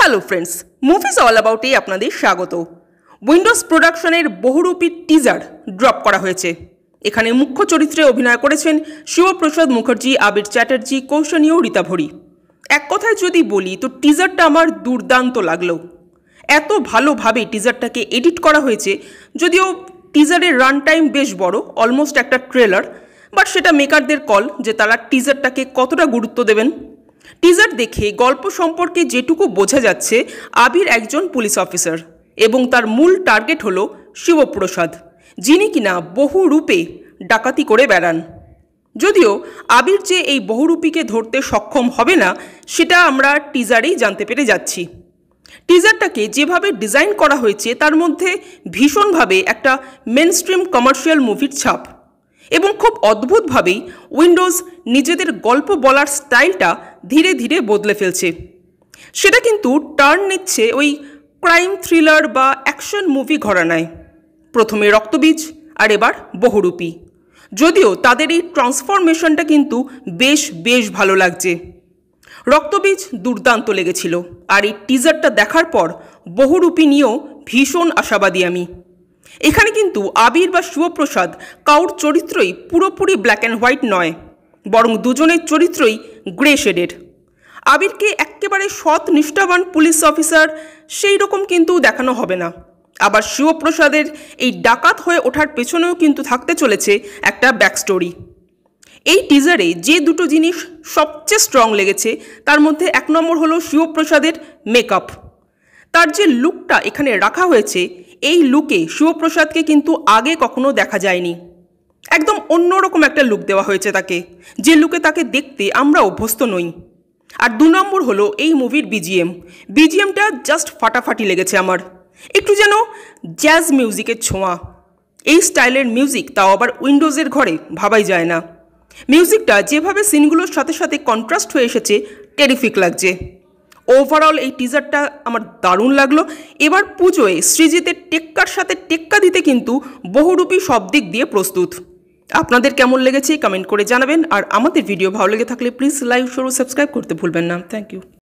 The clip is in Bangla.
হ্যালো ফ্রেন্ডস, মুভিজ অল অ্যাবাউটে আপনাদের স্বাগত। উইন্ডোজ প্রোডাকশনের বহুরূপী টিজার ড্রপ করা হয়েছে। এখানে মুখ্য চরিত্রে অভিনয় করেছেন শিবপ্রসাদ মুখার্জি, আবির চ্যাটার্জি, কৌশানী ও রীতা ভরি। এক কথায় যদি বলি তো টিজারটা আমার দুর্দান্ত লাগলো। এত ভালোভাবে টিজারটাকে এডিট করা হয়েছে, যদিও টিজারের রান টাইম বেশ বড়, অলমোস্ট একটা ট্রেলার, বাট সেটা মেকারদের কল যে তারা টিজারটাকে কতটা গুরুত্ব দেবেন। টিজার দেখে গল্প সম্পর্কে যেটুকু বোঝা যাচ্ছে, আবির একজন পুলিশ অফিসার এবং তার মূল টার্গেট হলো শিবপ্রসাদ, যিনি কিনা বহুরূপে ডাকাতি করে বেড়ান। যদিও আবির যে এই বহুরূপীকে ধরতে সক্ষম হবে না, সেটা আমরা টিজারেই জানতে পেরে যাচ্ছি। টিজারটাকে যেভাবে ডিজাইন করা হয়েছে তার মধ্যে ভীষণভাবে একটা মেনস্ট্রিম কমার্শিয়াল মুভির ছাপ, এবং খুব অদ্ভুতভাবেই উইন্ডোজ নিজেদের গল্প বলার স্টাইলটা ধীরে ধীরে বদলে ফেলছে। সেটা কিন্তু টার্ন নিচ্ছে ওই ক্রাইম থ্রিলার বা অ্যাকশন মুভি ঘরানায়। প্রথমে রক্তবীজ আর এবার বহুরূপী। যদিও তাদের এই ট্রান্সফরমেশনটা কিন্তু বেশ ভালো লাগছে। রক্তবীজ দুর্দান্ত লেগেছিল, আর এই টিজারটা দেখার পর বহুরূপী নিয়েও ভীষণ আশাবাদী আমি। এখানে কিন্তু আবির বা শিবপ্রসাদ কাউর চরিত্রই পুরোপুরি ব্ল্যাক অ্যান্ড হোয়াইট নয়, বরং দুজনের চরিত্রই গ্রে শেডের। আবিরকে একেবারে সৎ নিষ্ঠাবান পুলিশ অফিসার সেই রকম কিন্তু দেখানো হবে না। আবার শিবপ্রসাদের এই ডাকাত হয়ে ওঠার পেছনেও কিন্তু থাকতে চলেছে একটা ব্যাকস্টোরি। এই টিজারে যে দুটো জিনিস সবচেয়ে স্ট্রং লেগেছে তার মধ্যে এক নম্বর হলো শিবপ্রসাদের মেকআপ। তার যে লুকটা এখানে রাখা হয়েছে, এই লুকে শিবপ্রসাদকে কিন্তু আগে কখনো দেখা যায়নি। একদম অন্যরকম একটা লুক দেওয়া হয়েছে তাকে, যে লুকে তাকে দেখতে আমরা অভ্যস্ত নই। আর দু নম্বর হলো এই মুভির বিজিএমটা জাস্ট ফাটাফাটি লেগেছে আমার। একটু যেন জ্যাজ মিউজিকের ছোঁয়া। এই স্টাইলের মিউজিক, তাও আবার উইন্ডোজের ঘরে, ভাবাই যায় না। মিউজিকটা যেভাবে সিনগুলোর সাথে সাথে কন্ট্রাস্ট হয়ে এসেছে, টেরিফিক লাগছে। ওভারঅল এই টিজারটা আমার দারুণ লাগলো। এবার পুজোয় সৃজিতের টেক্কার সাথে টেক্কা দিতে কিন্তু বহুরূপী সব দিক দিয়ে প্রস্তুত। আপনাদের কেমন লেগেছে কমেন্ট করে জানাবেন। আর আমাদের ভিডিও ভালো লেগে থাকলে প্লিজ লাইক, শেয়ার ও সাবস্ক্রাইব করতে ভুলবেন না। Thank you.